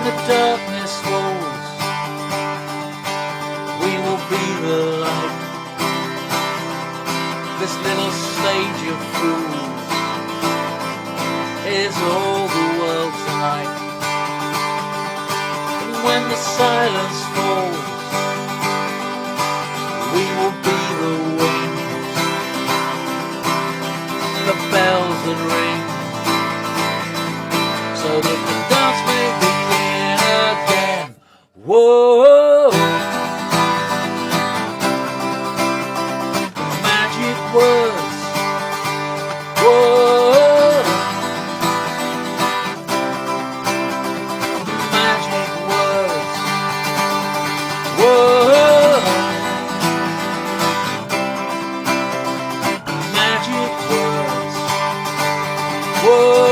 the darkness falls, we will be the light. This little stage of fools is all the world tonight. And when the silence falls, we will be the wings, the bells that ring, so that the dance may begin again. Whoa, magic words. Whoa, magic words. Whoa, magic words. Whoa.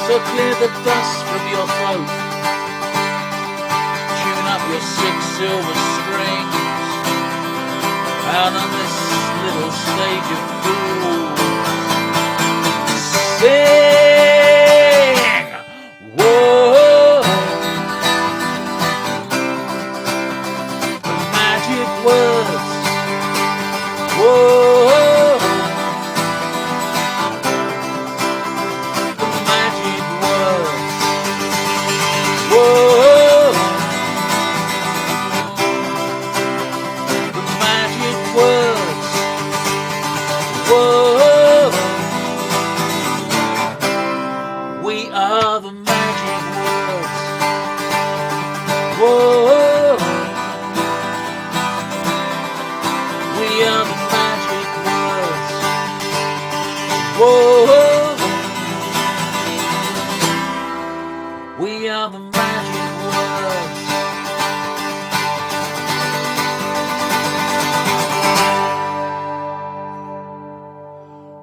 So clear the dust from your throat, tune up your 6 silver strings, out on this little stage of fools. Sing! Whoa! The magic words. Whoa! We are the magic words.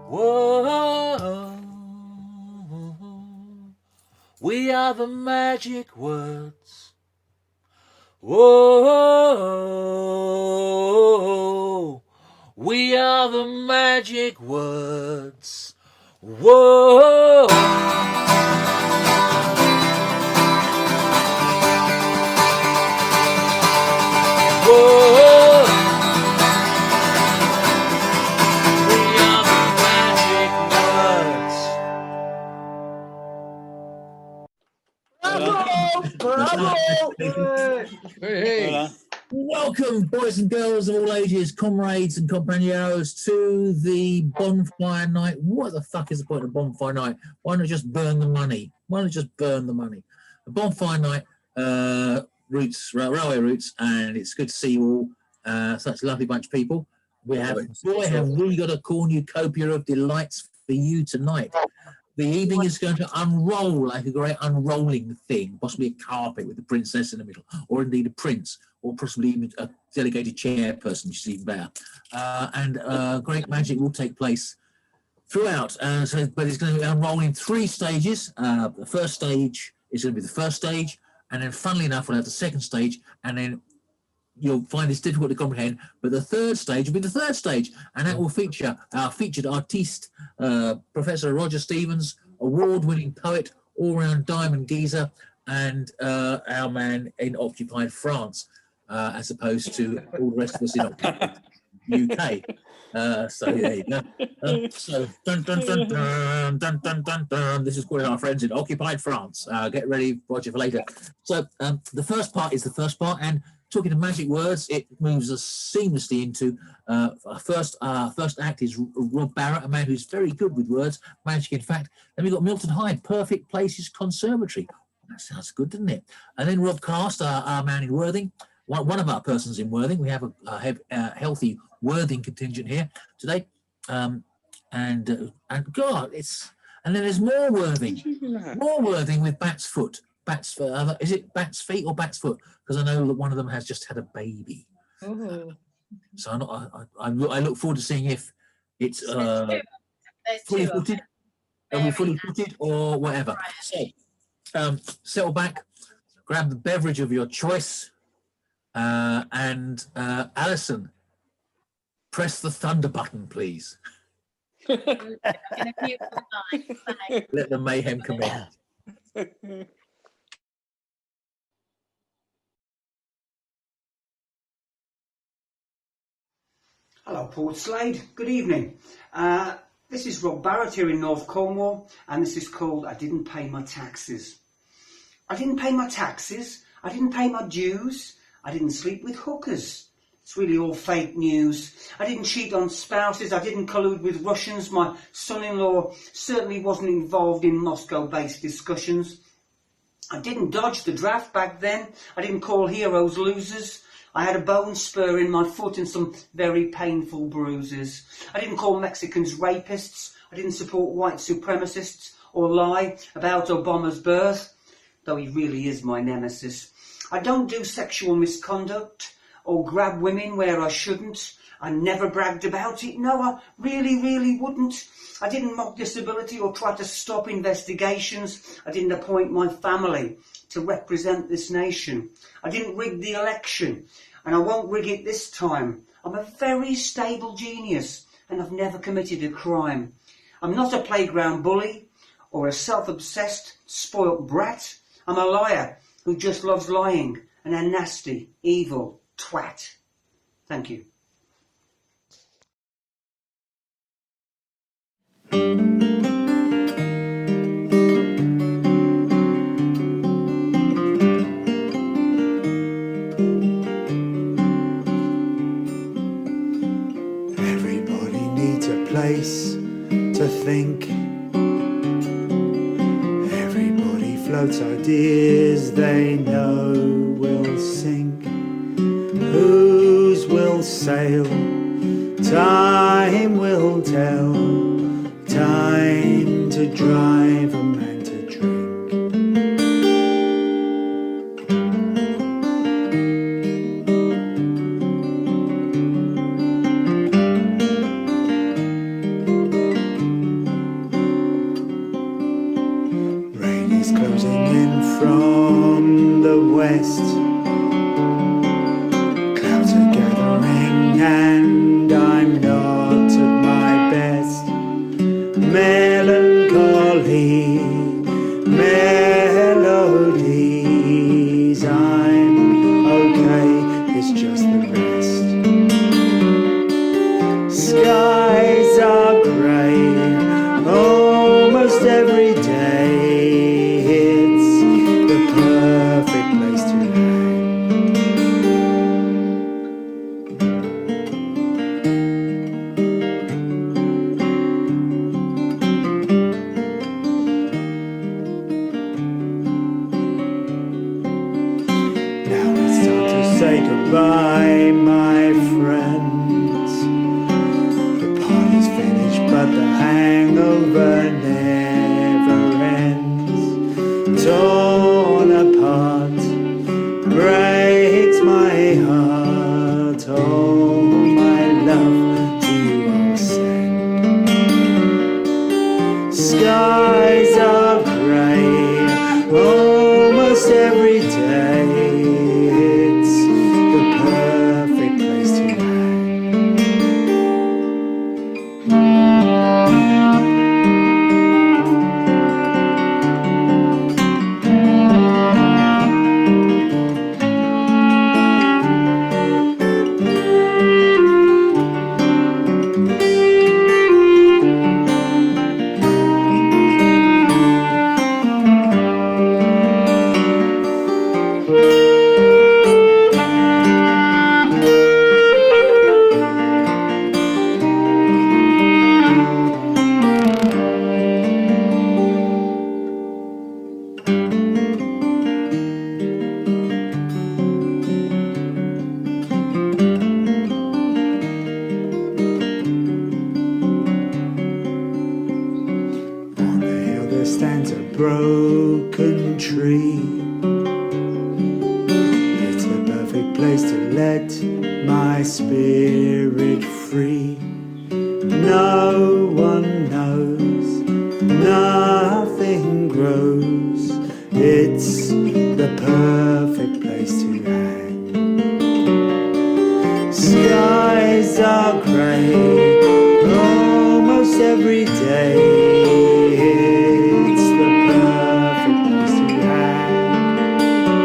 Whoa, we are the magic words. Whoa. Whoa. We are the magic words. Bravo! Hey. Welcome, boys and girls of all ages, comrades and compañeros, to the bonfire night. What the fuck is the point of bonfire night? Why not just burn the money? Why not just burn the money? A bonfire night, railway routes, and it's good to see you all. Such a lovely bunch of people. Have we got a cornucopia of delights for you tonight. The evening is going to unroll like a great unrolling thing, possibly a carpet with the princess in the middle, or indeed a prince, or possibly even a delegated chairperson, which is even better. And great magic will take place throughout. But it's going to be unrolling in 3 stages. The first stage is going to be the first stage, and then, funnily enough, we'll have the second stage, and then you'll find this difficult to comprehend, but the third stage will be the third stage, and that will feature our featured artiste, Professor Roger Stevens, award-winning poet, all-round diamond geezer, and our man in occupied France, as opposed to all the rest of us in occupied UK. So there you go. So dun, dun, dun, dun, dun, dun, dun, dun. This is calling our friends in occupied France. Get ready, Roger, for later. So the first part is the first part, and talking of magic words, it moves us seamlessly into our first act is Robb Barratt, a man who's very good with words, magic in fact. Then we've got Milton Hyde, Perfect Places Conservatory. That sounds good, doesn't it? And then Rob Cast, our man in Worthing, one of our persons in Worthing. We have a healthy Worthing contingent here today. And God, and then there's more Worthing with Bat's Foot. Is it Bat's Feet or Bat's Foot? Because I know that one of them has just had a baby. So I look forward to seeing if it's fully footed, fully footed or whatever. So settle back, grab the beverage of your choice, and Alison, press the thunder button, please. In a few minds. Bye. Let the mayhem commence. Hello, Port Slade. Good evening. This is Rob Barratt here in North Cornwall, and this is called I Didn't Pay My Taxes. I didn't pay my taxes. I didn't pay my dues. I didn't sleep with hookers. It's really all fake news. I didn't cheat on spouses. I didn't collude with Russians. My son-in-law certainly wasn't involved in Moscow-based discussions. I didn't dodge the draft back then. I didn't call heroes losers. I had a bone spur in my foot and some very painful bruises. I didn't call Mexicans rapists. I didn't support white supremacists or lie about Obama's birth, though he really is my nemesis. I don't do sexual misconduct or grab women where I shouldn't. I never bragged about it. No, I really wouldn't. I didn't mock disability or try to stop investigations. I didn't appoint my family to represent this nation. I didn't rig the election, and I won't rig it this time. I'm a very stable genius, and I've never committed a crime. I'm not a playground bully or a self-obsessed, spoilt brat. I'm a liar who just loves lying, and a nasty, evil twat. Thank you. Everybody needs a place to think. Everybody floats ideas they know will sink. Whose will sail? Time will tell. Time to drive a man to drink. Rain is closing in from the west. Clouds are gathering and I'm not at my best. Melancholy melodies. I'm okay, it's just the rest. Skies are grey almost every day. It's the perfect place to hang. Now it's time to say goodbye, my friends. The party's finished, but the hangover never ends. Torn apart, breaks my heart. Oh, my love, to you I'll send. Skies are grey almost every day. It's the perfect place to hang. On the hill there stands a broken tree. It's the perfect place to let my spirit free. No one knows, nothing grows. It's the perfect place to hang. Skies are grey almost every every day. It's the perfect place to hang.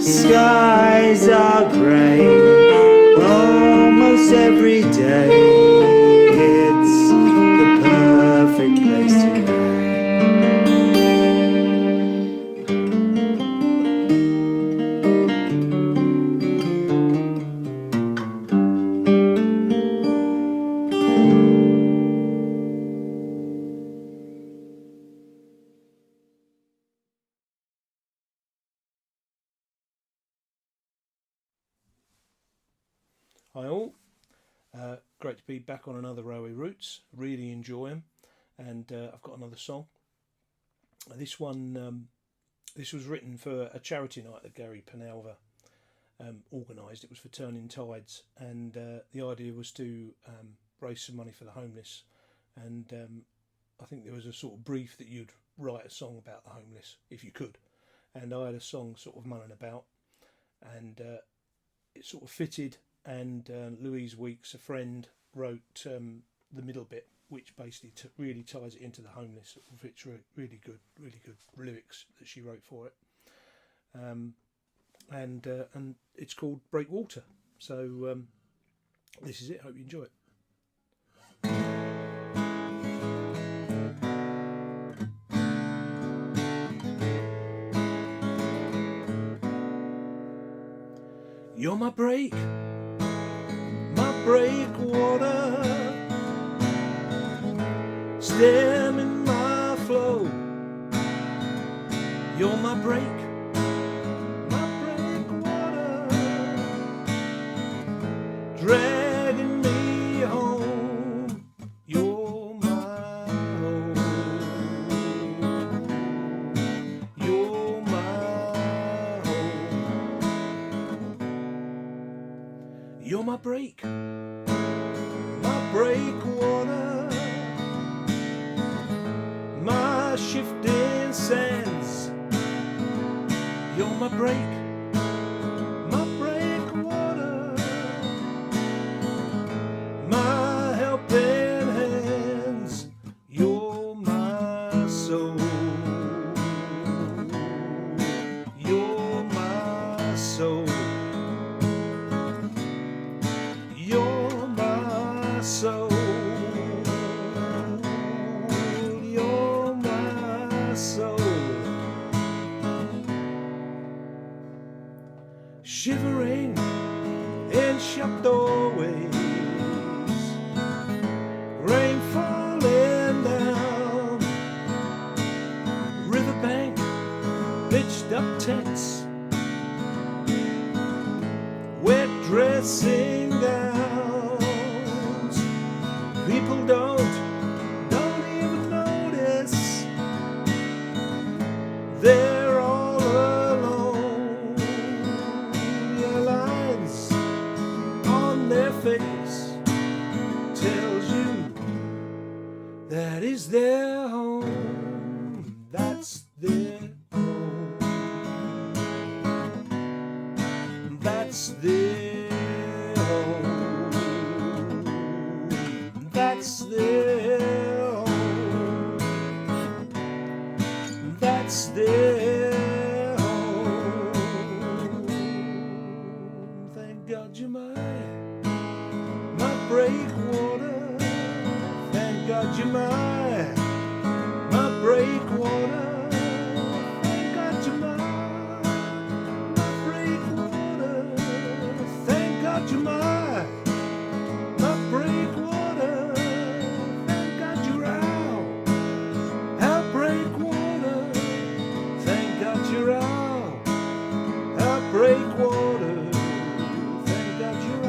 Skies are grey almost every day. It's the perfect place to hang. Hi all, great to be back on another Railway Routes, really enjoy them, and I've got another song. This one, this was written for a charity night that Gary Penalva organised. It was for Turning Tides, and the idea was to raise some money for the homeless, and I think there was a sort of brief that you'd write a song about the homeless, if you could, and I had a song sort of mulling about, and it sort of fitted. And Louise Weeks, a friend, wrote the middle bit, which basically really ties it into the homeless. It's really good lyrics that she wrote for it. And it's called Breakwater. So this is it. Hope you enjoy it. You're my breakwater, stem in my flow. You're my breakwater, dragging me home. You're my home. You're my home. You're my breakwater, my shifting sands. You're my breakwater, my helping hands. You're my soul. You're my soul. You're my soul. You're my soul. Shivering in shut doorways, rain falling down, riverbank, pitched up tents, wet dressing gowns. People don't even notice they're all alone. Your lines on their face tells you that is their home. That's their home. That's their home. That's their home. That's their home. Thank God you're my breakwater. Thank God you're my breakwater. Thank God you're my breakwater. Thank God you're my breakwater. Thank God you're our breakwater. Thank God you're our breakwater. Thank God you're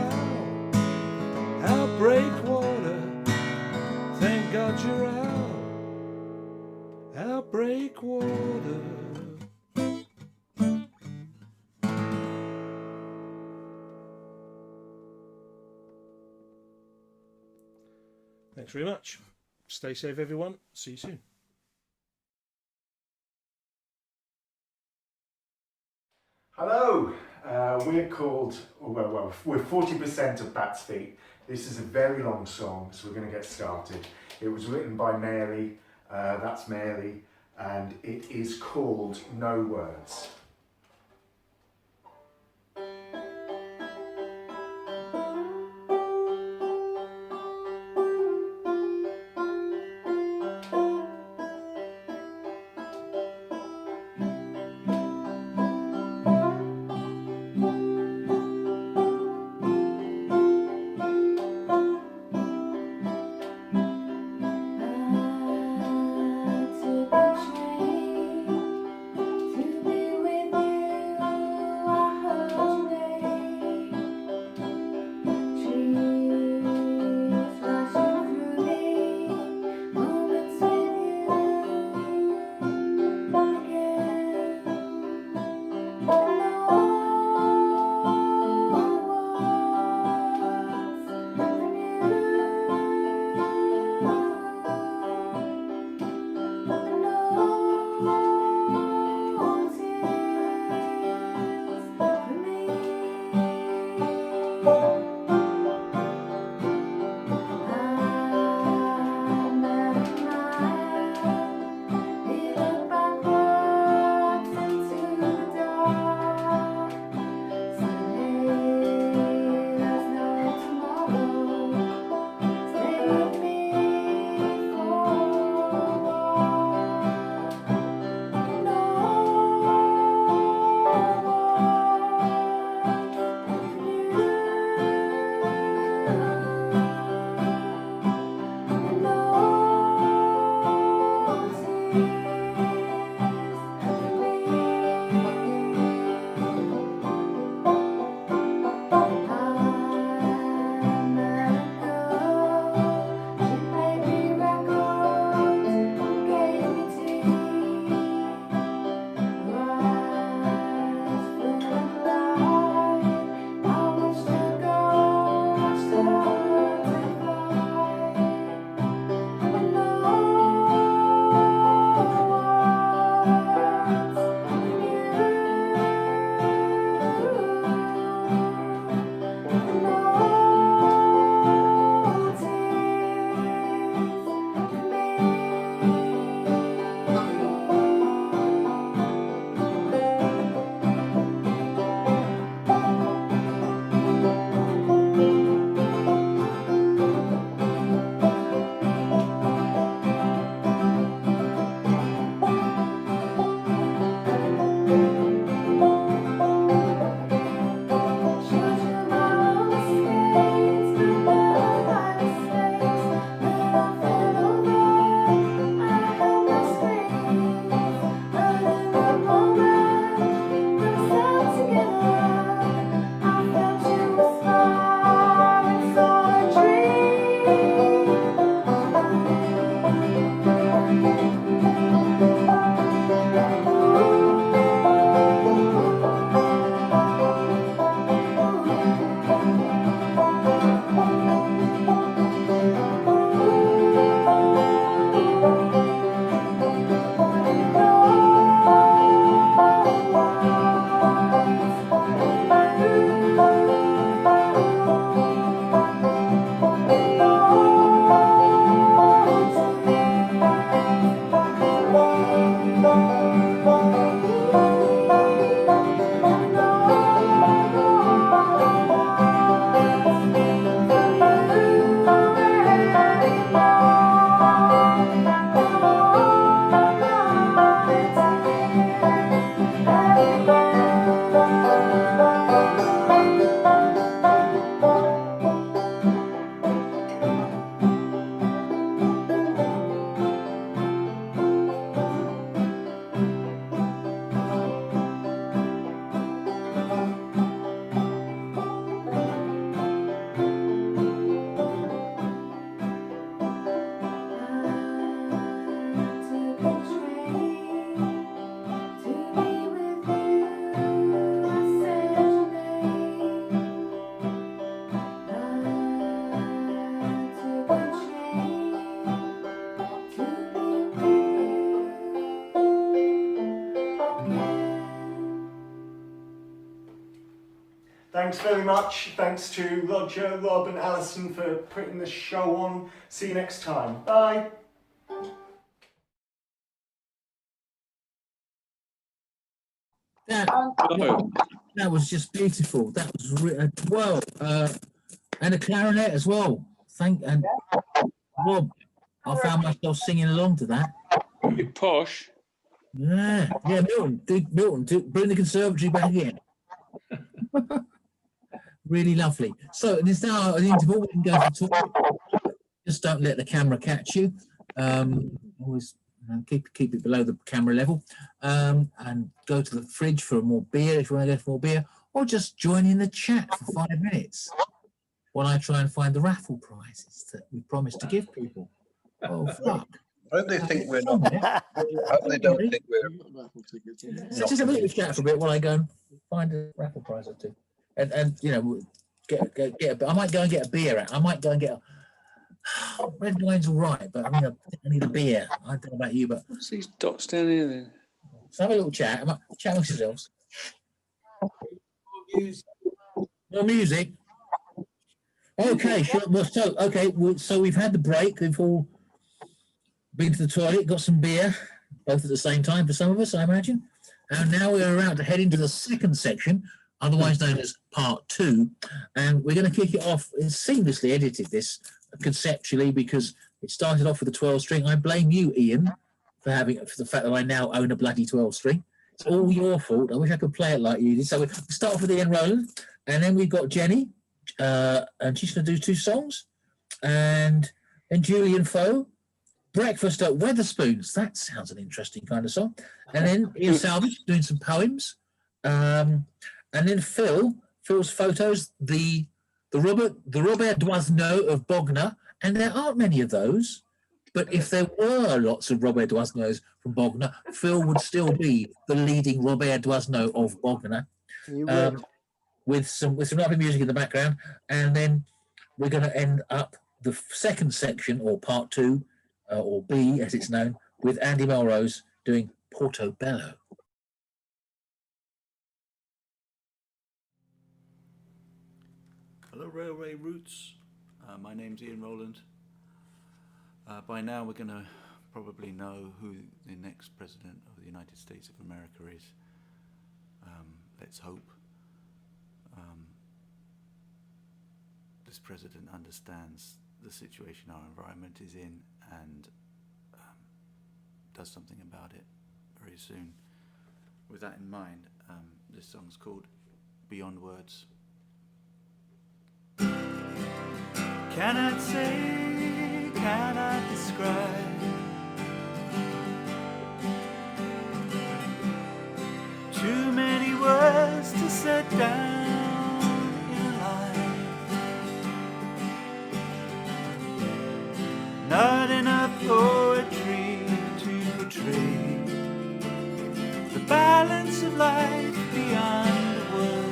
our breakwater. Thank God you're our breakwater. Thanks very much. Stay safe, everyone. See you soon. Hello, we're called, well, we're 40% of Bat's Feet. This is a very long song, so we're going to get started. It was written by Mary, that's Mary, and it is called No Words. To be Thanks very much. Thanks to Roger, Rob and Alison for putting the show on. See you next time. Bye. That was just beautiful. That was and a clarinet as well. And Rob, I found myself singing along to that. Bit posh. Yeah. Milton, bring the conservatory back in. Really lovely. So it's now an interval. We can go for talk. Just don't let the camera catch you. Always keep it below the camera level. And go to the fridge for more beer if you want to go for more beer, or just join in the chat for 5 minutes while I try and find the raffle prizes that we promised to give people. Oh fuck! I hope they think we're not. I hope they don't think we're. So just have a little chat for a bit while I go and find a raffle prize or two, and you know, get. I might go and get a beer out. I might go and get. Red wine's all right, but I need a beer. I don't know about you, but What's these dots down here then? so have a little chat. Chat with yourselves. More music. Okay, sure. So we've had the break. We've all been to the toilet, got some beer, both at the same time for some of us, I imagine. And now we're about to head into the second section, otherwise known as part 2. And we're going to kick it off. It's seamlessly edited this conceptually because it started off with a 12 string. I blame you, Ian, for the fact that I now own a bloody 12 string. It's all your fault. I wish I could play it like you did. So we start off with Ian Roland, and then we've got Jenny, and she's going to do 2 songs, and then Julian Foe, Breakfast at Weatherspoons. That sounds an interesting kind of song. And then Ian Salvage doing some poems, and then Phil's photos, the Robert Doisneau of Bognor, and there aren't many of those. But if there were lots of Robert Doisneaus from Bognor, Phil would still be the leading Robert Doisneau of Bognor, with some lovely music in the background. And then we're going to end up the second section, or part 2, or B as it's known, with Andy Melrose doing Portobello. Hello, Railway Roots. My name's Ian Roland. By now we're going to probably know who the next president of the United States of America is. Let's hope this president understands the situation our environment is in and does something about it very soon. With that in mind, this song's called Beyond Words. Cannot say, cannot describe too many words to set down in a line. Not enough poetry to portray the balance of life beyond the words.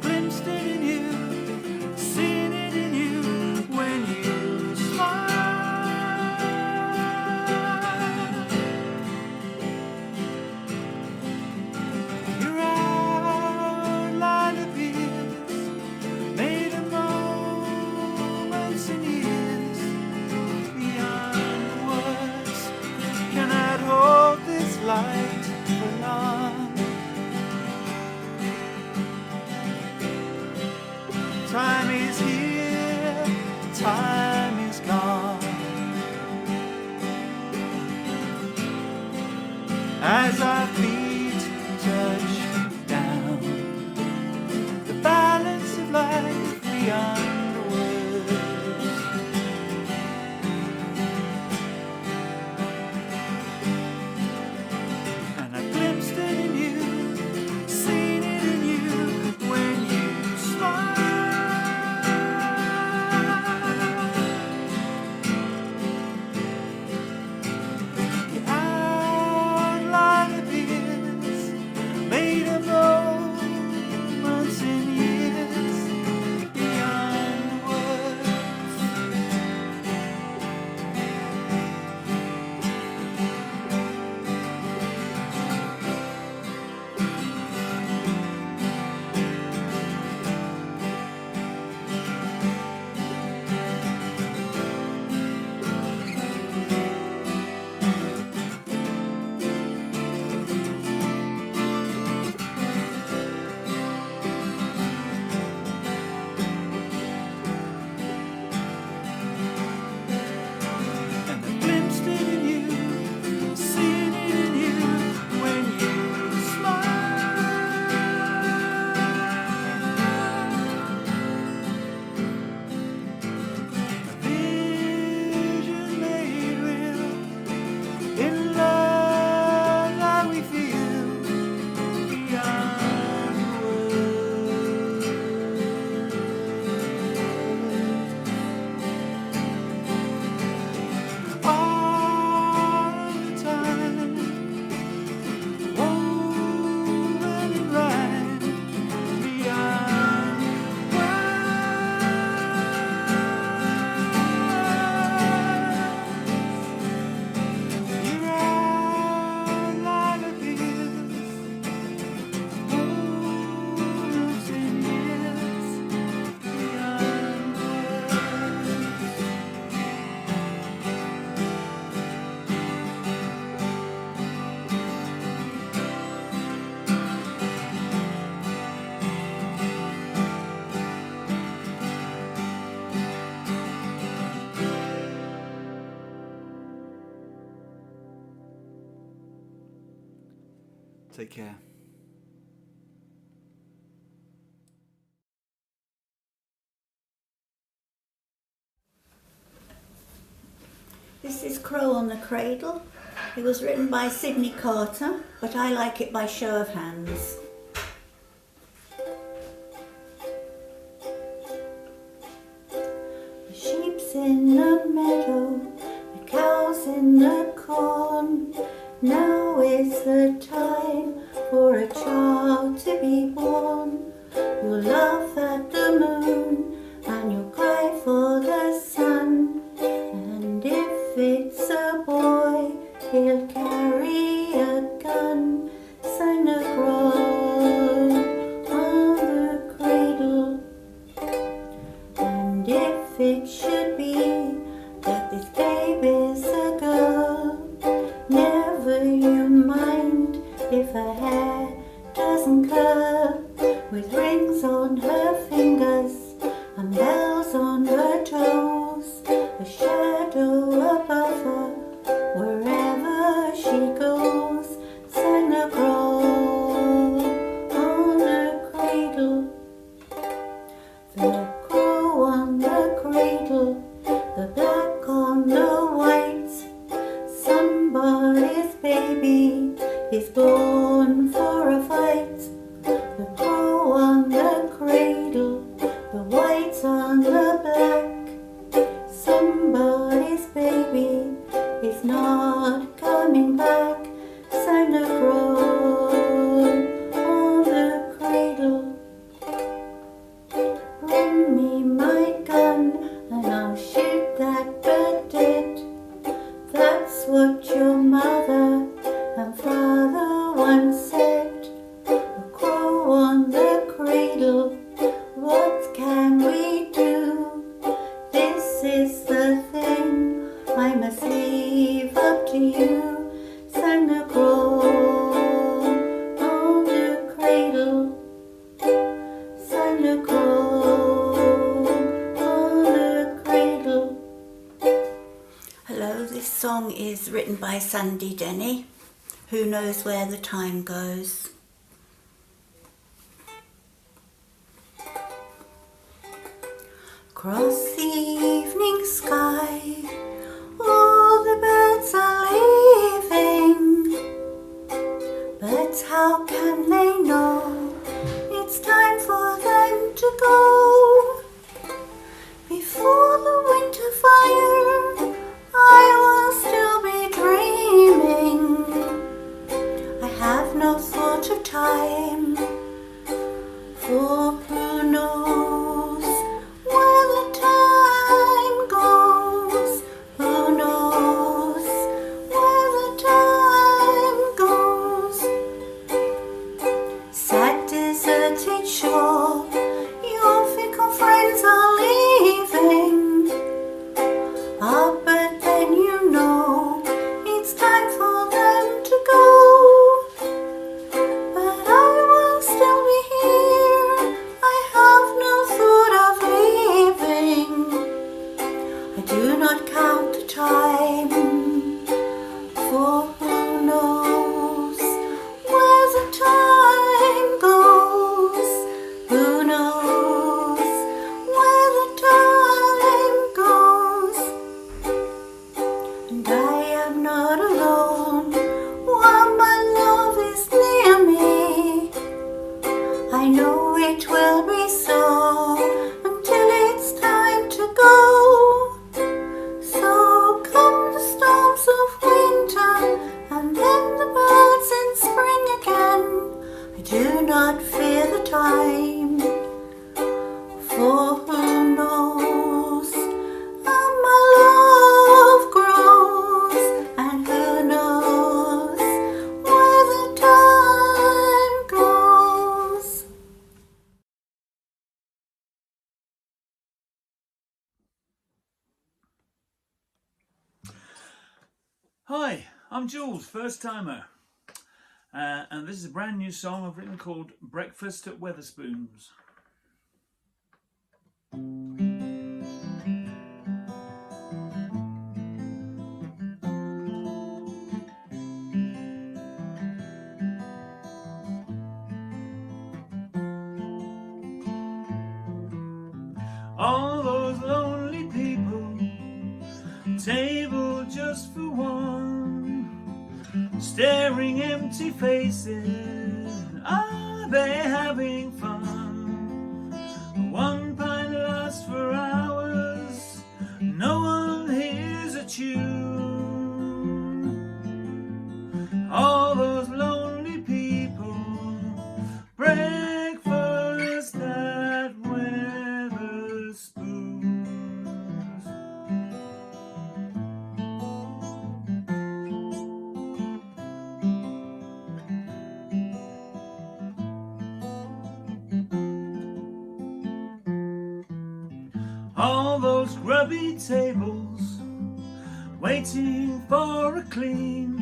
Glimpsed it in you, seen it in you when you smile. Your outline appears, made of moments and years beyond. Take care. This is Crow on the Cradle. It was written by Sydney Carter, but I like it by show of hands. The sheep's in the meadow, the cow's in the corn. Now is the time for a child to be born. You'll laugh at the moon and you'll cry for the sun. And if it's a boy, he'll carry a gun. Sang the crow on the cradle. And if it should be that this baby's a girl, never you mind if her hair doesn't curl. With rings on her fingers and bells on her toes, a shadow above her wherever she goes. Sang the crow on the cradle. The crow on the cradle, the black on the white. Somebody's baby is born for a fight. The crow on the cradle, the white on the black. Somebody's baby is not coming back. Sang the crow on the cradle. Bring me my gun and I'll shoot that bird dead. That's what your mother and father once said. The crow on the cradle, what can we do? This is the thing I must leave up to you. Sang the crow on the cradle. Sang the crow on the cradle. Hello, this song is written by Sandy Denny. Who knows where the time goes? Across the evening sky, all the birds are leaving. But how can they know it's time for them to go? Before the winter fire, I will still be dreaming. I have no thought of time, for who knows where the time goes? Who knows where the time goes? Sad deserted shore, your fickle friends are leaving. Ah, but then you know it's time for them to go. But I will still be here, I have no thought of leaving. I do not count the time, for who knows where the time goes? Who knows where the time goes? And I am not alone while my love is near me. I know it will be so until it's time to go. So come the storms of winter and then the birds in spring again. I do not fear the time, for who knows how my love grows, and who knows where the time goes. Hi, I'm Jules, first timer, and this is a brand new song I've written called Breakfast at Weatherspoons. all those lonely people, table just for one, staring empty faces, are they having fun? One pint lasts for hours, no one hears a tune. All those lonely people, breakfast at Weatherspoons. All those grubby tables, waiting for a clean.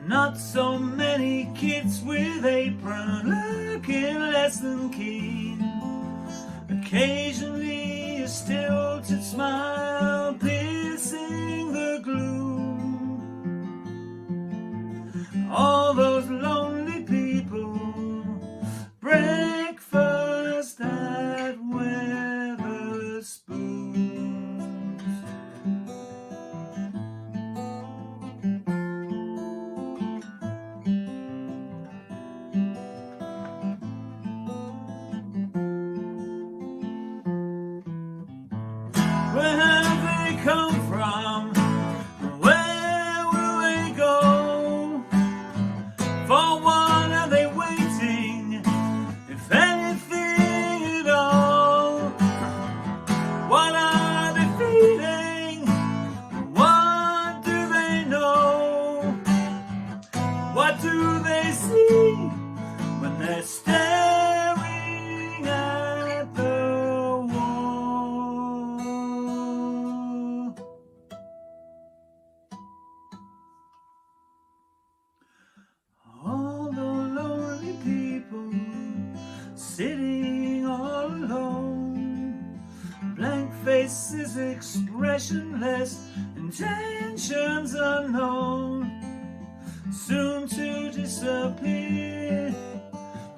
Not so many kids with aprons, looking less than keen. Occasionally a stilted smile piercing the gloom. All those lonely people, breakfast at Weatherspoons. Where have they come from? Where will they go? For what are they waiting, if anything at all? What are they feeling? What do they know? What do they see when they're staring at the wall? All the lonely people sitting all alone, blank faces expressionless, intentions unknown, soon to disappear,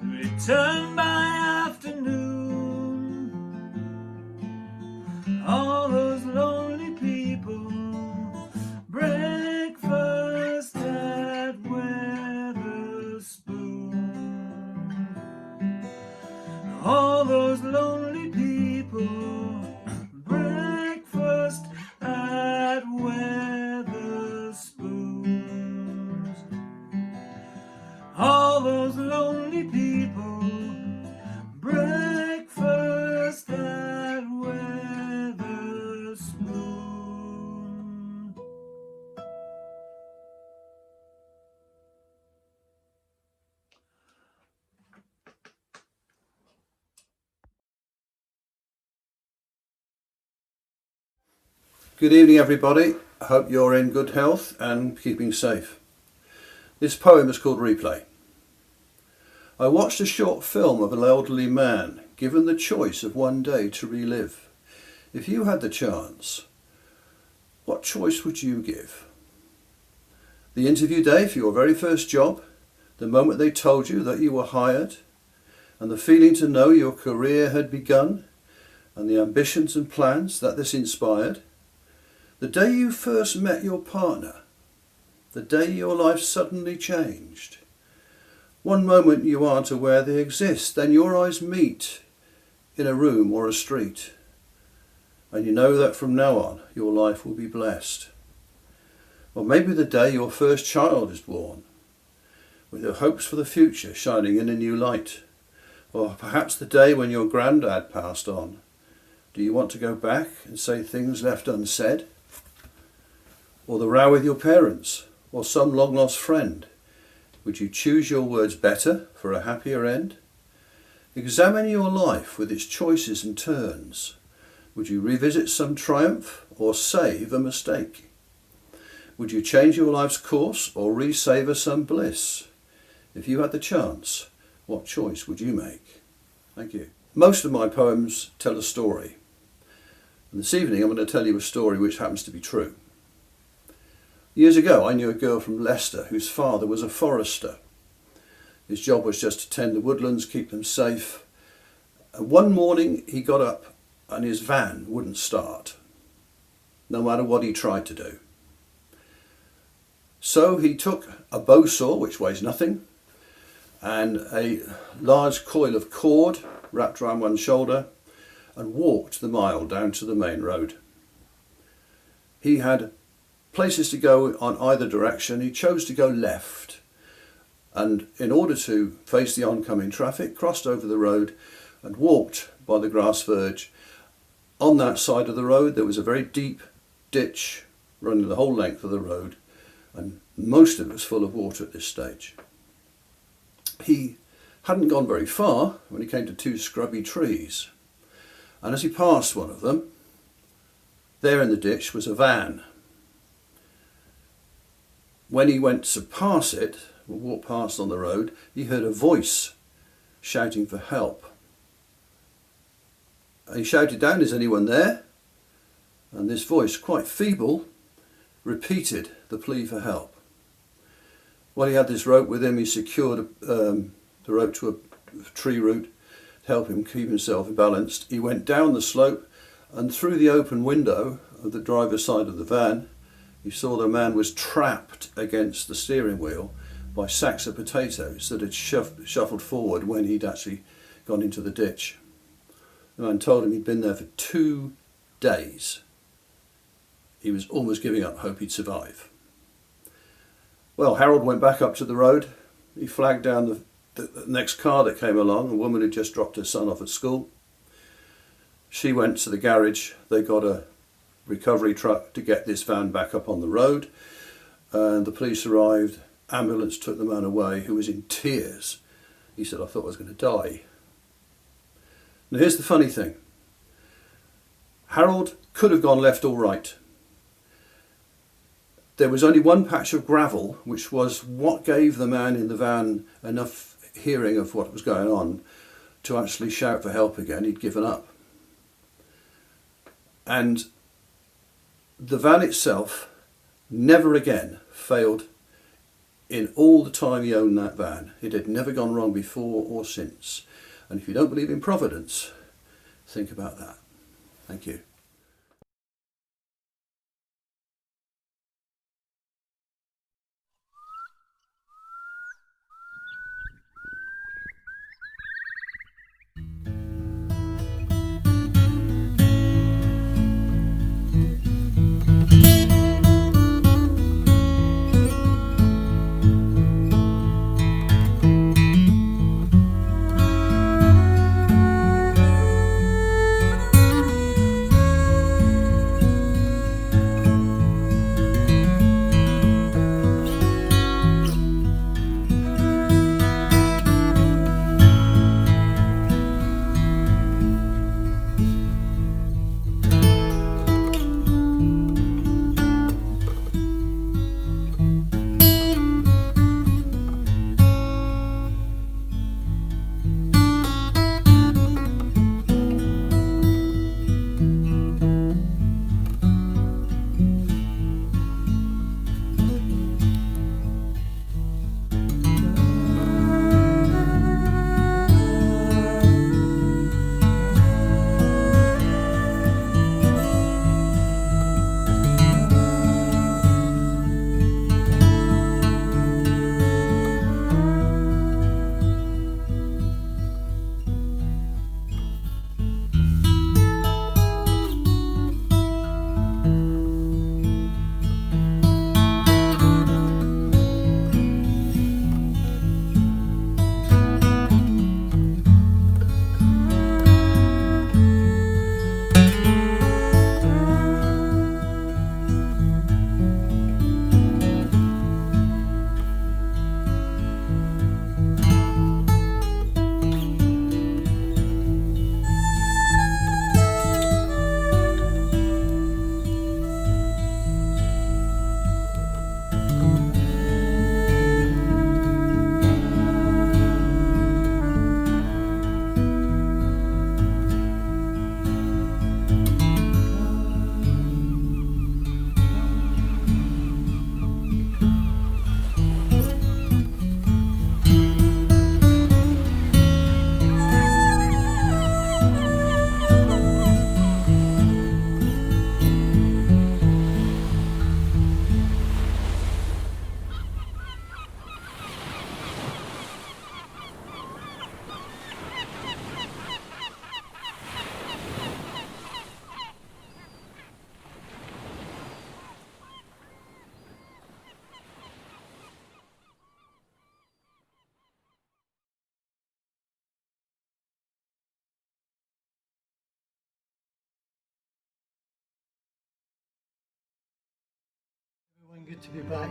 return by afternoon. All those lonely people, breakfast at Weatherspoon. All those lonely people, breakfast at Weatherspoons. All those lonely people, breakfast at Weatherspoons. Good evening everybody, I hope you're in good health and keeping safe. This poem is called Replay. I watched a short film of an elderly man given the choice of one day to relive. If you had the chance, what choice would you give? The interview day for your very first job, the moment they told you that you were hired, and the feeling to know your career had begun, and the ambitions and plans that this inspired. The day you first met your partner, the day your life suddenly changed. One moment you aren't aware they exist, then your eyes meet in a room or a street, and you know that from now on your life will be blessed. Or maybe the day your first child is born, with your hopes for the future shining in a new light. Or perhaps the day when your granddad passed on. Do you want to go back and say things left unsaid? Or the row with your parents, or some long-lost friend. Would you choose your words better for a happier end? Examine your life with its choices and turns. Would you revisit some triumph or save a mistake? Would you change your life's course or re-savour some bliss? If you had the chance, what choice would you make? Thank you. Most of my poems tell a story. And this evening I'm going to tell you a story which happens to be true. Years ago I knew a girl from Leicester whose father was a forester. His job was just to tend the woodlands, keep them safe. And one morning he got up and his van wouldn't start, no matter what he tried to do. So he took a bow saw, which weighs nothing, and a large coil of cord wrapped around one shoulder, and walked the mile down to the main road. He had places to go on either direction. He chose to go left, and in order to face the oncoming traffic, crossed over the road and walked by the grass verge. On that side of the road there was a very deep ditch running the whole length of the road, and most of it was full of water at this stage. He hadn't gone very far when he came to two scrubby trees, and as he passed one of them, there in the ditch was a van. When he went to pass it, or walk past on the road, he heard a voice shouting for help. And he shouted down, "Is anyone there?" And this voice, quite feeble, repeated the plea for help. While he had this rope with him, he secured the rope to a tree root to help him keep himself balanced. He went down the slope, and through the open window of the driver's side of the van, he saw the man was trapped against the steering wheel by sacks of potatoes that had shuffled forward when he'd actually gone into the ditch. The man told him he'd been there for 2 days. He was almost giving up hope he'd survive. Well, Harold went back up to the road. He flagged down the next car that came along. A woman had just dropped her son off at school. She went to the garage. They got a recovery truck to get this van back up on the road, and the police arrived. Ambulance took the man away, who was in tears. He said, "I thought I was going to die." Now here's the funny thing. Harold could have gone left or right. There was only one patch of gravel, which was what gave the man in the van enough hearing of what was going on to actually shout for help again. He'd given up. And the van itself never again failed in all the time he owned that van. It had never gone wrong before or since. And if you don't believe in providence, think about that. Thank you. Good to be back.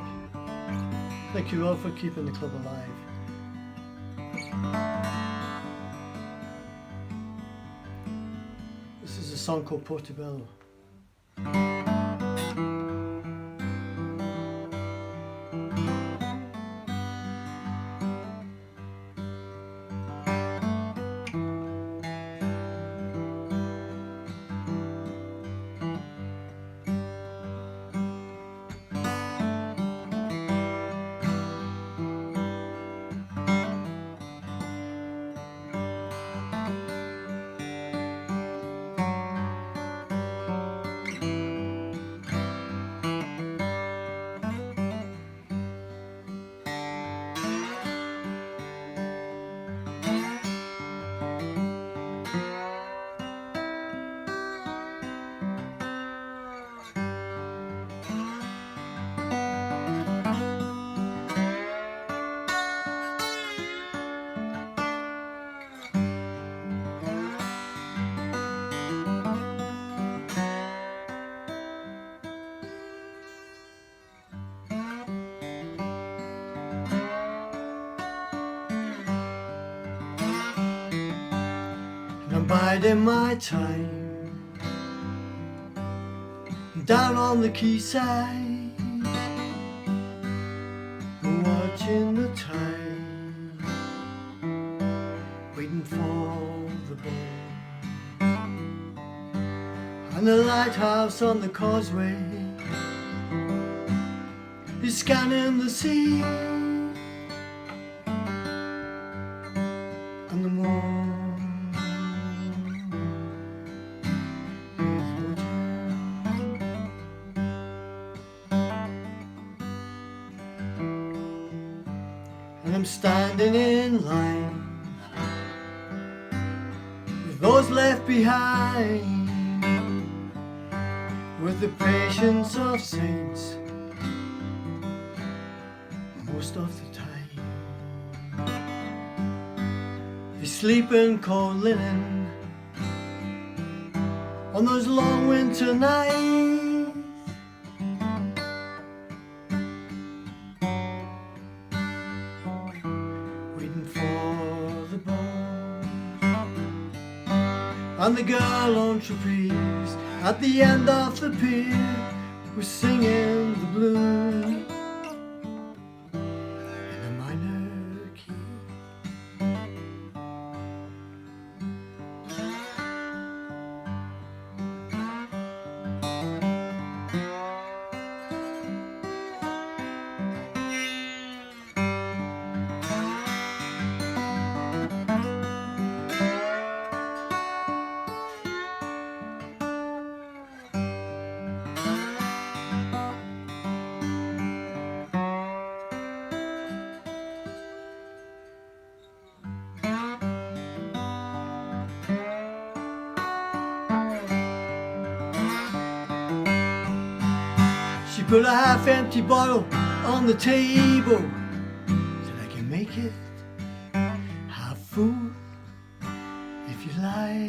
Thank you all for keeping the club alive. This is a song called Portobello. I'm biding my time down on the quayside, watching the tide, waiting for the boat, and the lighthouse on the causeway is scanning the sea, and the moon I'm standing in line with those left behind, with the patience of saints most of the time. They sleep in cold linen on those long winter nights, and the girl on trapeze at the end of the pier was singing the blues in a minor key. She put a half-empty bottle on the table, said I can make it half full if you like.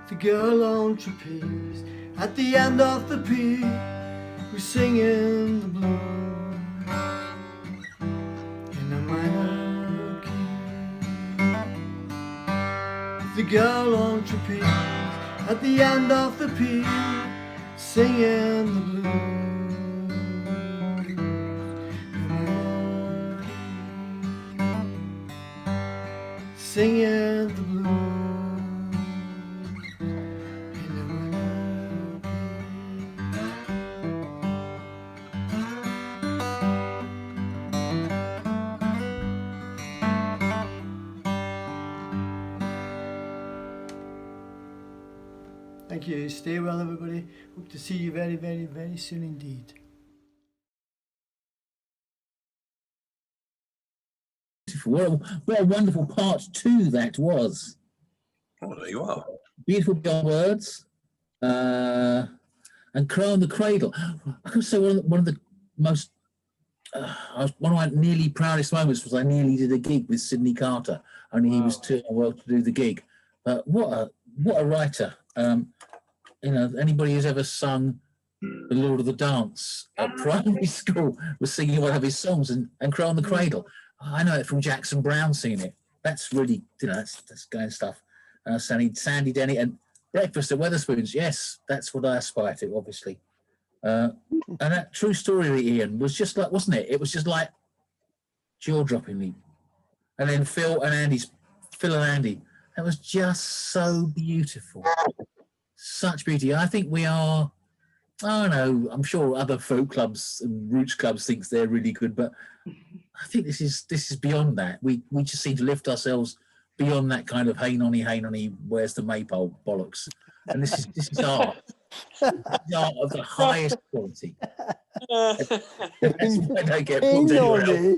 The girl on trapeze at the end of the pier was singing the blues in a minor key. The girl on trapeze at the end of the pier singing the blues, singing the blues. Thank you. Stay well, everybody. Hope to see you very, very, very soon indeed. What a wonderful part 2 that was. Oh, there you are. Beautiful words. And Crow on the Cradle. I could say one of the most, one of my nearly proudest moments was I nearly did a gig with Sidney Carter. Only he was too unwell to do the gig. But what a writer. You know, anybody who's ever sung the Lord of the Dance at primary school was singing one of his songs and Crow on the Cradle. I know it from Jackson Brown singing it. That's really, that's going stuff. Sandy Denny and Breakfast at Wetherspoons. Yes, that's what I aspire to, obviously. And that True Story, Ian, was just like, wasn't it? It was just like jaw-droppingly. And then Phil and Andy, that was just so beautiful. Such beauty. I think we are, I don't know, I'm sure other folk clubs and roots clubs thinks they're really good, but I think this is beyond that. We just seem to lift ourselves beyond that kind of hey nonny, where's the maypole bollocks. And this is art. It's art of the highest quality. That's why I don't get booked anywhere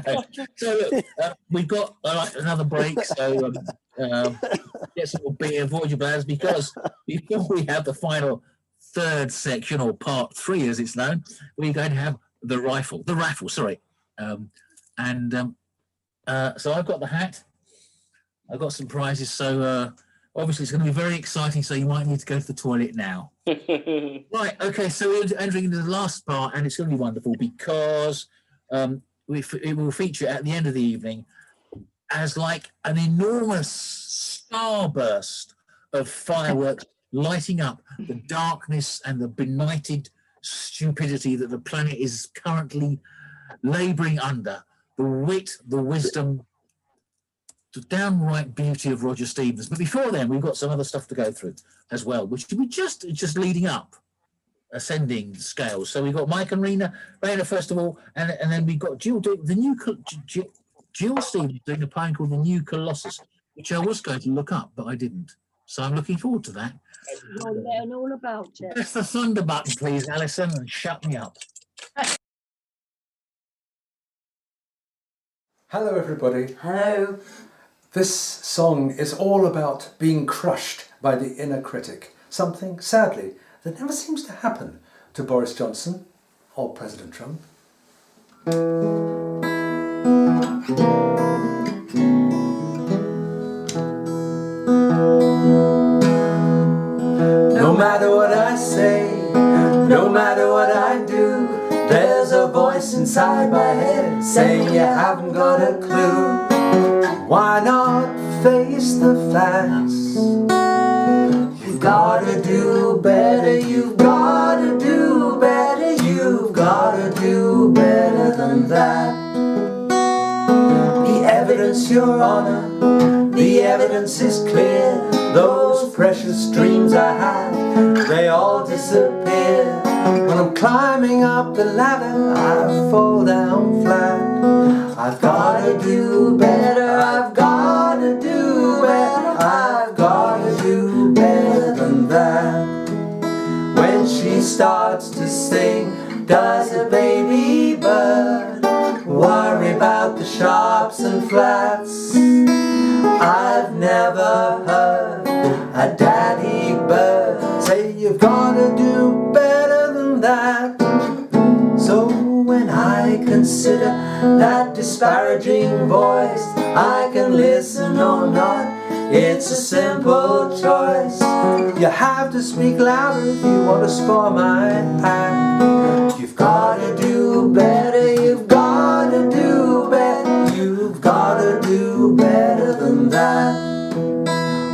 else. So we've got another break, so get some more beer, avoid your bladders, because before we have the final third section, or part 3 as it's known, we're going to have the raffle. So I've got the hat, I've got some prizes, so obviously it's going to be very exciting, so you might need to go to the toilet now. Right, okay, so we're entering into the last part, and it's going to be wonderful because it will feature at the end of the evening as like an enormous starburst of fireworks lighting up the darkness and the benighted stupidity that the planet is currently labouring under. The wit, the wisdom, the downright beauty of Roger Stevens. But before then, we've got some other stuff to go through as well, which we just leading up, ascending scales. So we've got Mike and Raina first of all, and then we've got Jill doing the new Jill Stevens doing a poem called The New Colossus, which I was going to look up, but I didn't. So I'm looking forward to that. You're learning all about it. Press the thunder button, please, Alison, and shut me up. Hello, everybody. Hello. This song is all about being crushed by the inner critic, something, sadly, that never seems to happen to Boris Johnson or President Trump. No matter what I say, no matter what I do, there's a voice inside my head saying you haven't got a clue. Why not face the facts? You've got to do better, you've got to do better, you've got to do better than that. The evidence, Your Honor, the evidence is clear. Those precious dreams I had, they all disappear. When I'm climbing up the ladder, I fall down flat. I've got to do better, I've got to do better, I've got to do better than that. When she starts to sing, does a baby bird worry about the sharps and flats? I've never heard a daddy bird say you've got to do better than that. So when I consider that disparaging voice, I can listen or not, it's a simple choice. You have to speak louder if you want to spoil my pack. You've got to do better, you've got to do better, you've got to do better than that.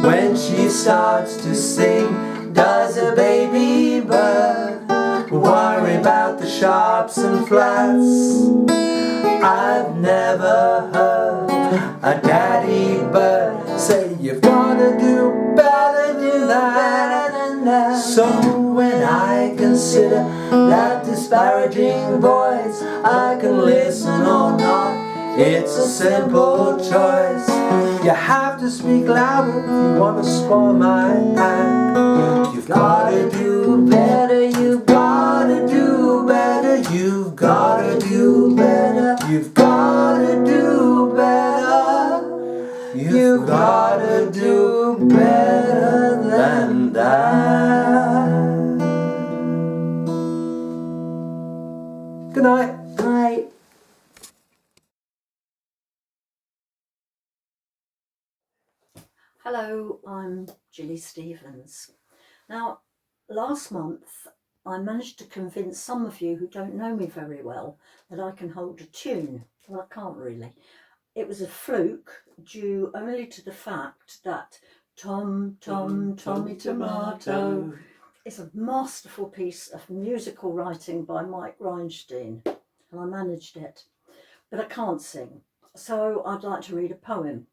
When she starts to sing, does a baby bird worry about the sharps and flats? I've never heard a daddy bird say you've got to do better than that. So when I consider that disparaging voice, I can listen or not, it's a simple choice. You have to speak louder if you want to spoil my act. You've got to do better, you've got to do better, you've got to do better, you've got to do better, you've got to do better than that. Good night. Night. Hello, I'm Gilly Stevens. Now, last month I managed to convince some of you who don't know me very well that I can hold a tune. Well, I can't really. It was a fluke due only to the fact that Tommy Tomato is a masterful piece of musical writing by Mike Reinstein, and I managed it. But I can't sing, so I'd like to read a poem.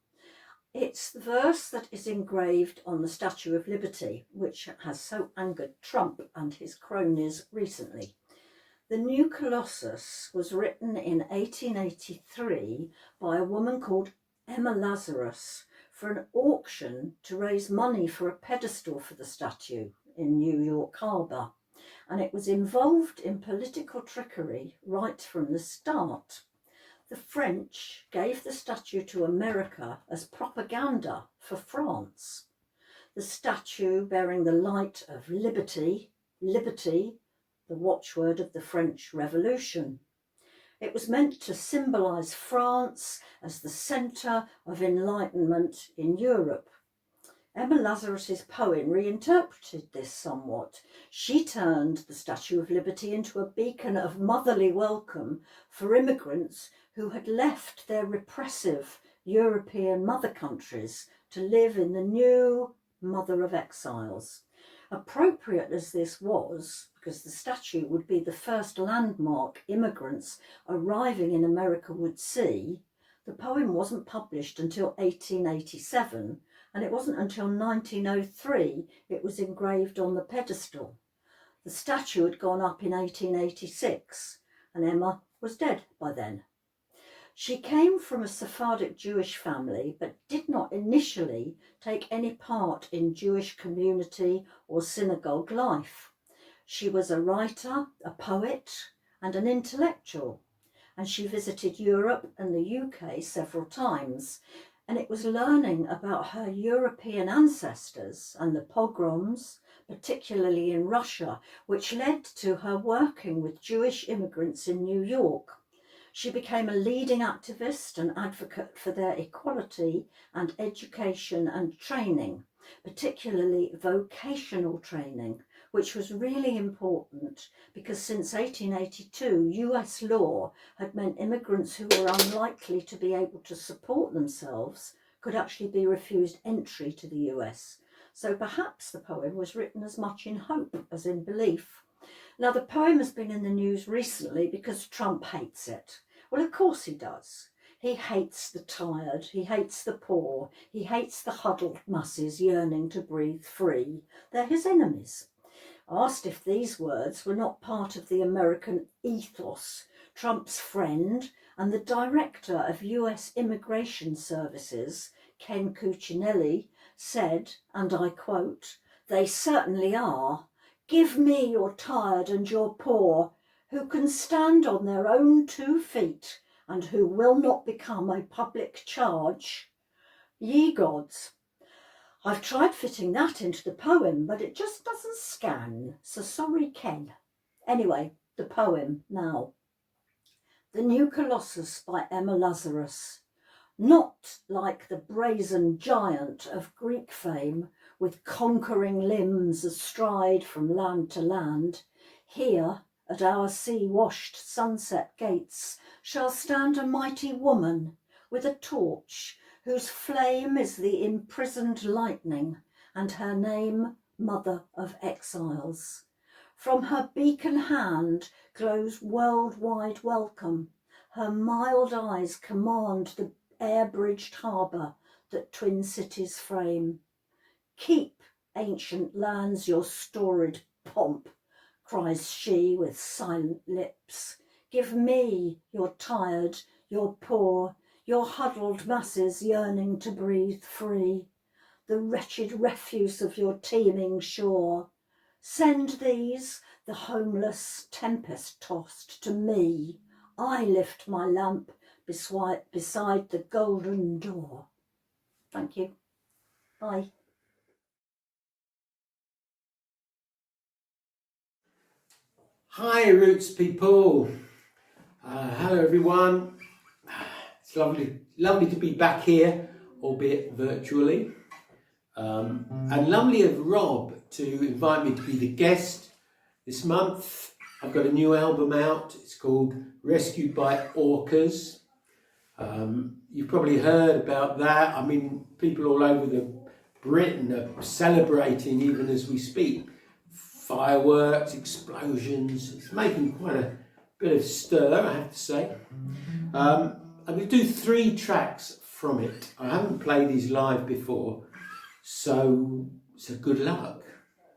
It's the verse that is engraved on the Statue of Liberty, which has so angered Trump and his cronies recently. The new Colossus was written in 1883 by a woman called Emma Lazarus for an auction to raise money for a pedestal for the statue in New York Harbour, and it was involved in political trickery right from the start. The French gave the statue to America as propaganda for France. The statue bearing the light of liberty, the watchword of the French Revolution. It was meant to symbolise France as the centre of enlightenment in Europe. Emma Lazarus's poem reinterpreted this somewhat. She turned the Statue of Liberty into a beacon of motherly welcome for immigrants who had left their repressive European mother countries to live in the new mother of exiles. Appropriate as this was, because the statue would be the first landmark immigrants arriving in America would see, the poem wasn't published until 1887, and it wasn't until 1903 it was engraved on the pedestal. The statue had gone up in 1886, and Emma was dead by then. She came from a Sephardic Jewish family, but did not initially take any part in Jewish community or synagogue life. She was a writer, a poet, and an intellectual, and she visited Europe and the UK several times. And it was learning about her European ancestors and the pogroms, particularly in Russia, which led to her working with Jewish immigrants in New York. She became a leading activist and advocate for their equality and education and training, particularly vocational training, which was really important because since 1882, US law had meant immigrants who were unlikely to be able to support themselves could actually be refused entry to the US. So perhaps the poem was written as much in hope as in belief. Now, the poem has been in the news recently because Trump hates it. Well, of course he does. He hates the tired, he hates the poor, he hates the huddled masses yearning to breathe free. They're his enemies. Asked if these words were not part of the American ethos, Trump's friend and the director of US Immigration Services, Ken Cuccinelli, said, and I quote, "They certainly are. Give me your tired and your poor, who can stand on their own 2 feet and who will not become a public charge. Ye gods." I've tried fitting that into the poem, but it just doesn't scan, so sorry, Ken. Anyway, the poem now. The New Colossus by Emma Lazarus. Not like the brazen giant of Greek fame, with conquering limbs astride from land to land. Here, at our sea-washed sunset gates, shall stand a mighty woman with a torch, whose flame is the imprisoned lightning, and her name Mother of Exiles. From her beacon hand glows worldwide welcome. Her mild eyes command the air-bridged harbour that twin cities frame. Keep, ancient lands, your storied pomp, cries she with silent lips. Give me your tired, your poor, your huddled masses yearning to breathe free, the wretched refuse of your teeming shore. Send these, the homeless, tempest-tossed, to me. I lift my lamp beside the golden door. Thank you. Bye. Hi, Roots people. Hello, everyone. It's lovely to be back here, albeit virtually. And lovely of Rob to invite me to be the guest This month I've got a new album out. It's called Rescued by Orcas. You've probably heard about that. I mean, people all over Britain are celebrating even as we speak. Fireworks, explosions. It's making quite a bit of stir, I have to say. I'm going to do 3 tracks from it. I haven't played these live before, so good luck.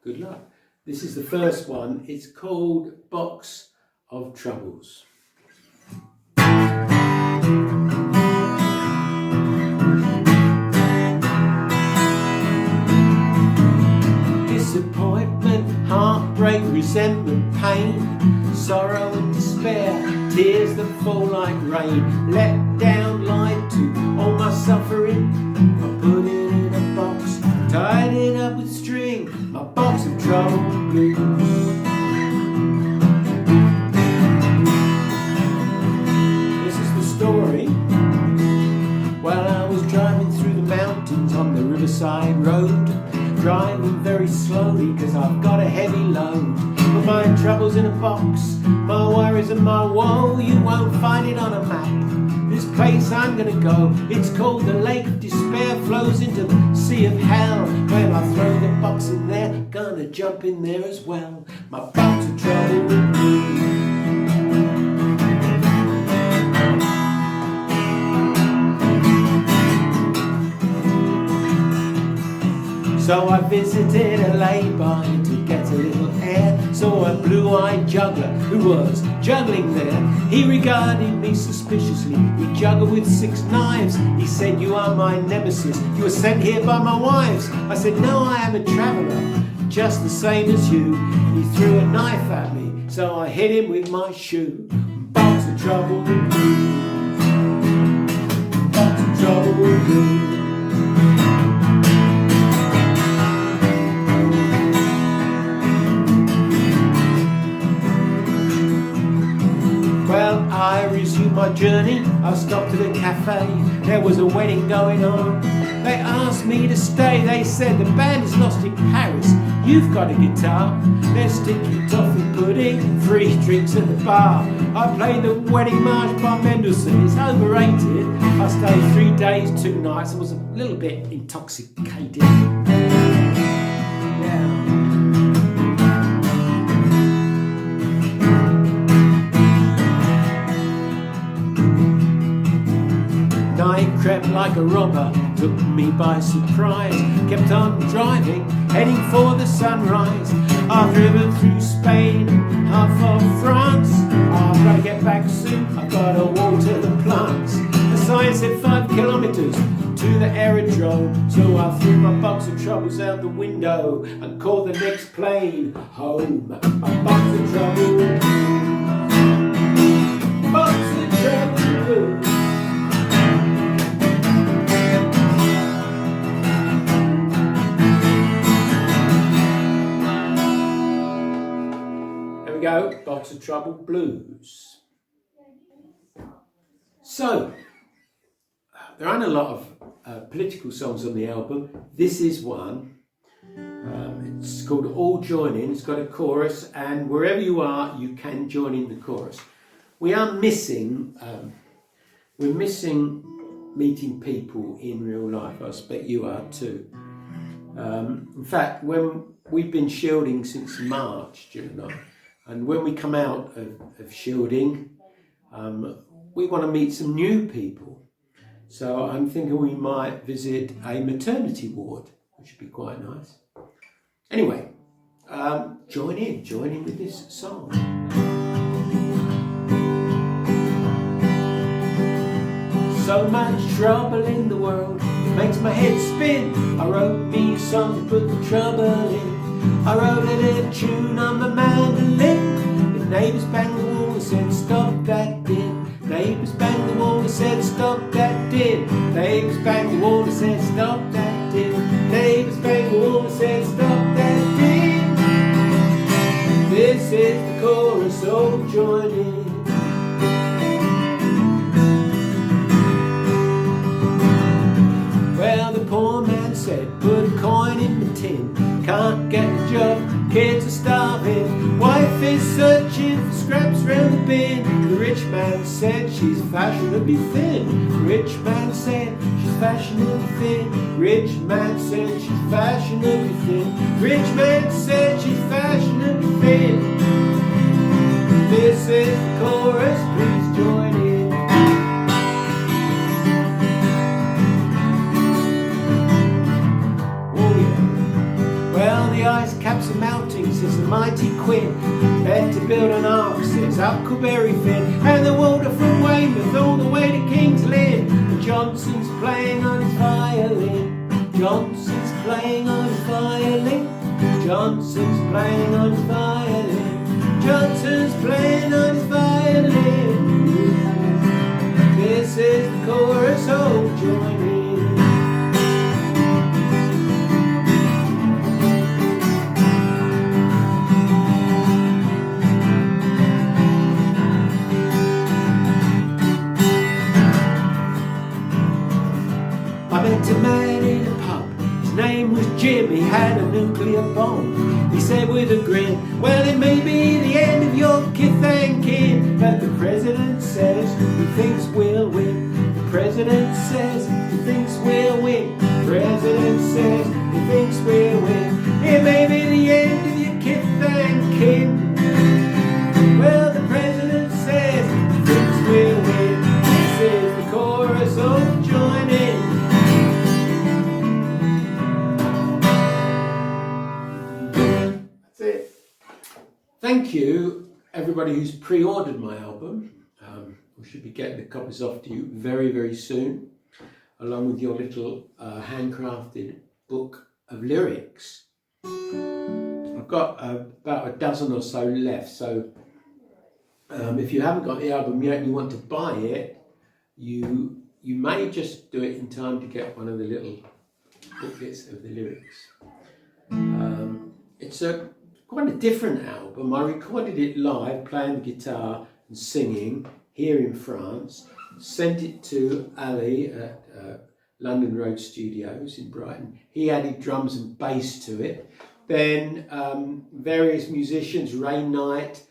Good luck. This is the first one. It's called Box of Troubles. Disappointment, heartbreak, resentment, pain, sorrow and despair, tears that fall like rain, let down, lied to, all my suffering, I put it in a box, tied it up with string, my box of trouble blues. This is the story. While I was driving through the mountains on the riverside road, driving very slowly because I've got a heavy load. But my trouble's in a box, my worries and my woe, you won't find it on a map. This place I'm gonna go, it's called the Lake of Despair, flows into the Sea of Hell. When I throw the box in there, gonna jump in there as well. My box of trouble. So I visited a lay-by to get a little air. Saw a blue-eyed juggler who was juggling there. He regarded me suspiciously. We juggled with 6 knives. He said, "You are my nemesis. You were sent here by my wives." I said, "No, I am a traveller, just the same as you." He threw a knife at me, so I hit him with my shoe. Box of trouble. Box of trouble. Well, I resumed my journey. I stopped at a cafe. There was a wedding going on. They asked me to stay. They said the band is lost in Paris. You've got a guitar. There's sticky toffee pudding, free drinks at the bar. I played the wedding march by Mendelssohn. It's overrated. I stayed 3 days, 2 nights. I was a little bit intoxicated. Night crept like a robber, took me by surprise. Kept on driving, heading for the sunrise. I've driven through Spain, half of France. I've got to get back soon, I've got to water the plants. The sign said 5 kilometres to the aerodrome. So I threw my box of troubles out the window and called the next plane home. My box of trouble. Box of trouble. Go, Box of Trouble Blues. So, there aren't a lot of political songs on the album. This is one. It's called All Join In. It's got a chorus, and wherever you are, you can join in the chorus. We are missing, we're missing meeting people in real life. I expect you are too. In fact, when we've been shielding since March, July, and when we come out of shielding, we want to meet some new people. So I'm thinking we might visit a maternity ward, which would be quite nice. Anyway, join in with this song. So much trouble in the world, makes my head spin. I wrote me a song to put the trouble in. I wrote a little tune on the mandolin. The neighbours banged the wall and said, "Stop that din." Neighbours banged the wall and said, "Stop that din." Neighbours banged the wall and said, "Stop that din." Neighbours banged the wall and said, "Stop that din." This is the chorus, so join in. Well, the poor man said, "Put a coin in the tin. Can't get a job, kids are starving. Why she's fashionably thin. Rich man said she's fashionably thin. Rich man said she's fashionably thin. Rich man said she's fashionably thin. This is the chorus, please join in. Well, the ice caps are melting, says the mighty Quinn. Better build an ark, says Huckleberry Finn. And the water from Weymouth all the way to King's Lynn. And Johnson's playing on his violin. Johnson's playing on his violin. Johnson's playing on his violin. Johnson's playing on his violin. This is the chorus, oh join in. Met a man in a pub, his name was Jim, he had a nuclear bomb. He said with a grin, well it may be the end of your kith and kin, but the president says he thinks we'll win. The president says he thinks we'll win. The president says he thinks we'll win. It may be the end of your kith and kin. Well the president says he thinks we'll win. This is the chorus, oh join in. Thank you, everybody who's pre-ordered my album. We should be getting the copies off to you very, very soon, along with your little handcrafted book of lyrics. I've got about a dozen or so left, so if you haven't got the album yet and you want to buy it, you may just do it in time to get one of the little booklets of the lyrics. It's quite a different album. I recorded it live, playing the guitar and singing here in France. Sent it to Ali at London Road Studios in Brighton. He added drums and bass to it. Then various musicians, Ray Knight,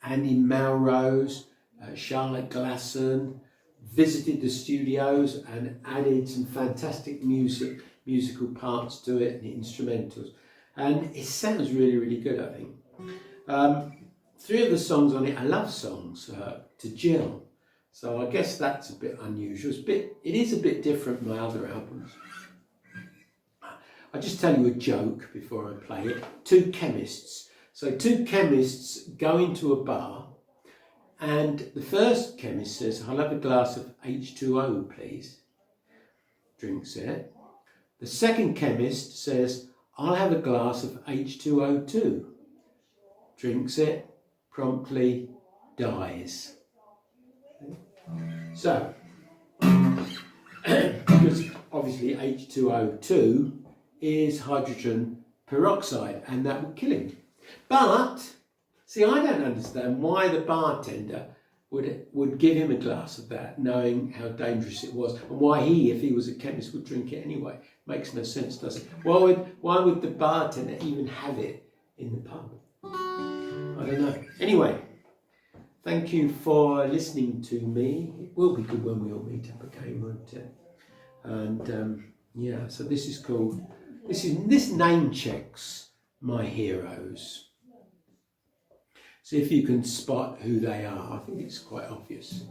Andy Melrose, Charlotte Glasson, visited the studios and added some fantastic musical parts to it and instrumentals. And it sounds really, really good, I think. 3 of the songs on it are love songs to Jill. So I guess that's a bit unusual. It is a bit different from my other albums. I'll just tell you a joke before I play it. 2 chemists. So 2 chemists go into a bar, and the first chemist says, I'll have a glass of H2O, please. Drinks it. The second chemist says, I'll have a glass of H2O2. Drinks it, promptly dies. So, because obviously H2O2 is hydrogen peroxide, and that would kill him. But, see, I don't understand why the bartender would give him a glass of that, knowing how dangerous it was, and why he, if he was a chemist, would drink it anyway. Makes no sense, does it? Why would the bartender even have it in the pub? I don't know. Anyway, thank you for listening to me. It will be good when we all meet up again, won't it? And yeah, so this name checks my heroes. See if you can spot who they are. I think it's quite obvious.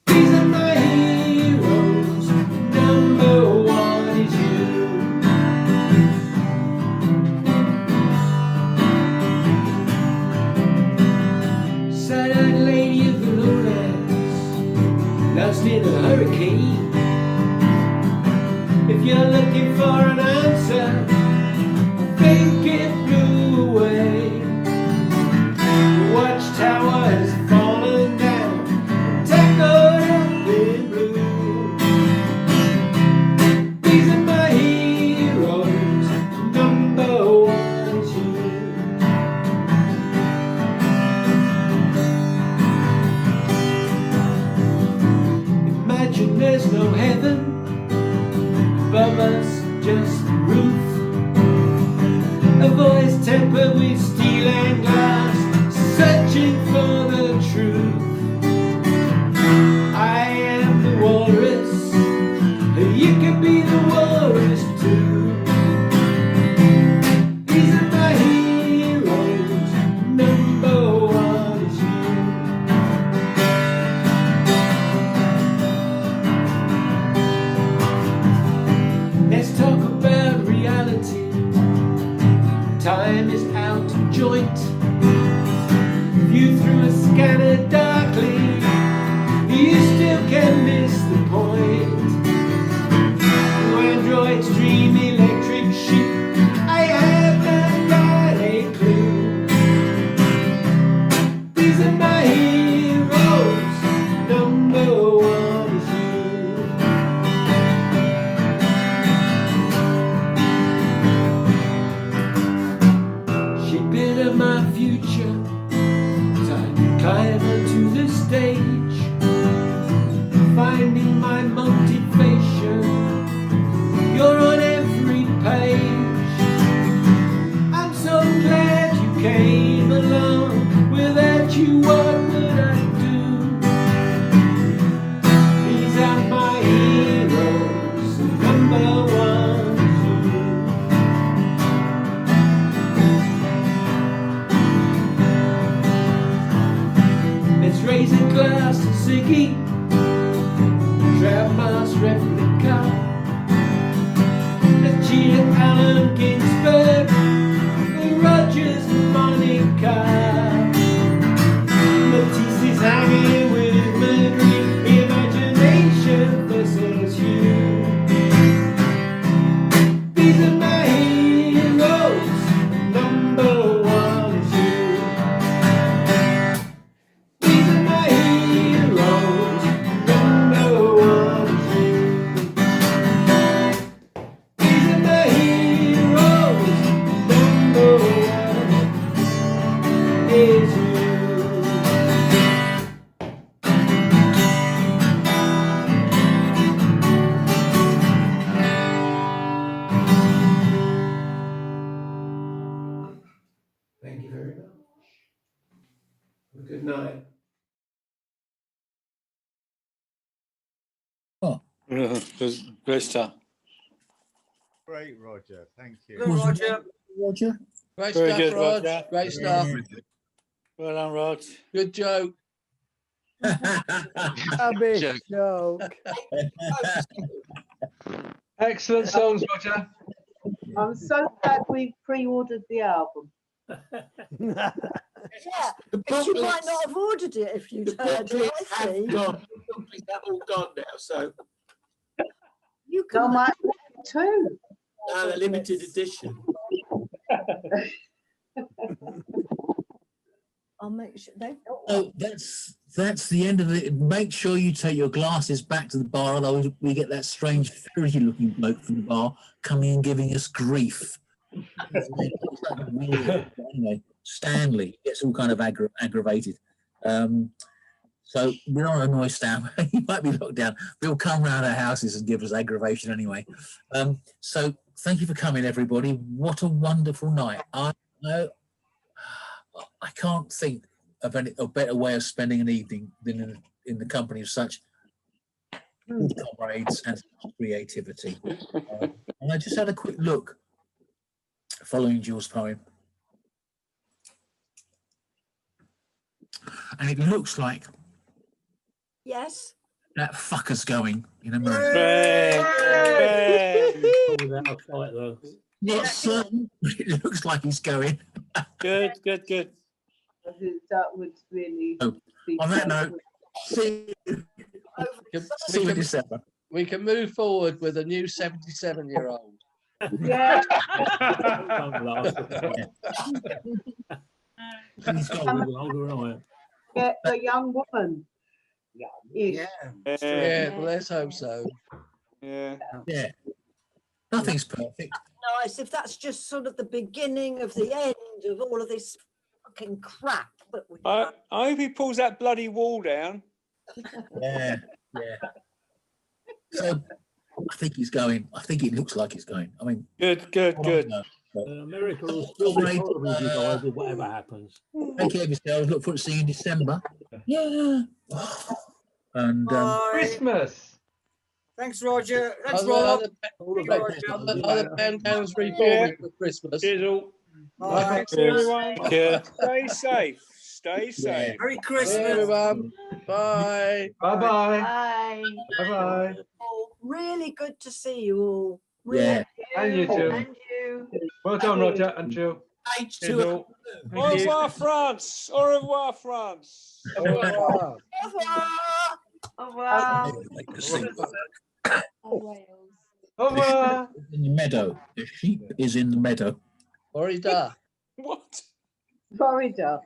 These are my heroes. Number 1 is you. Sad-eyed lady of the lowlands, lost in a hurricane. If you're looking for an answer, I think it blew away. The watchtower has fallen down, tangled up in blue. These are my heroes, number 1 is you. Imagine there's no heaven above us, just the roof. A voice tempered with steel and glass, such searching for the truth. I am the walrus, you can be the walrus too. These are my heroes, number one is you. Let's talk about reality. Time is out of joint. View through a scanner darkly, you still can miss the point. Android's dream electric sheep, I have not got a clue. These are my heroes, number one is you. Shaping of my future, time climber to the stage, finding my motivation. You're on every page. I'm so glad you came along. Without you, what would I do? These are my heroes, number one is you. Let's raise a glass to Ziggy, Travis replica. Alan Ginsberg, Rogers, Monica. Matisse is hanging with Madrid. Imagination versus you. These are my heroes, number one is you. These are my heroes, number one is you. Thank you very much. Good night. Oh, great stuff. Great, Roger. Thank you. Good, Roger. Roger. Great Very stuff, good, Rod. Roger. Great stuff. Well done, Rod. Good joke. A big joke. Excellent songs, Roger. I'm so glad we pre-ordered the album. Yeah, but you might not have ordered it if you'd heard it. I see. They're all gone now, so. You can might too. No, the limited edition. I'll make sure they. So that's the end of it. Make sure you take your glasses back to the bar, otherwise we get that strange ferrety looking bloke from the bar coming and giving us grief. Anyway, Stanley gets all kind of aggravated. So we don't annoy Stan. He might be locked down. He'll come round our houses and give us aggravation anyway. So thank you for coming, everybody. What a wonderful night. I can't think of a better way of spending an evening than in the company of such good comrades and creativity. And I just had a quick look following Jules' poem. And it looks like Yes. that fucker's going in America. Not certain, but it looks like he's going. Good. That would really be. On that note, see you in December. We can move forward with a new 77-year-old. Yeah. He's got a little older than I am. Get the young woman. Yeah, well, let's hope so. Yeah. Nothing's perfect. Nice if that's just sort of the beginning of the end of all of this fucking crap. But I hope he pulls that bloody wall down. Yeah. So think he's going. I think it looks like he's going. I mean, Good. America will still be horrible if you guys, whatever happens. take care of yourselves. Look forward to seeing you in December. Yeah. And Christmas. Thanks, Roger. Thanks, Are Rob. the bandans reforming for Christmas? Cheers all. Bye. Thanks everyone. Stay safe. Stay safe. Merry Christmas. Bye, everyone. Bye. Bye-bye. Bye. Bye-bye. Really good to see you all. yeah. And you too. And you. Well done, Roger and Jill. Cheers all. Au revoir, France. Au revoir, France. Au revoir. Au revoir. In the meadow. The sheep is in the meadow. Florida. What? Florida.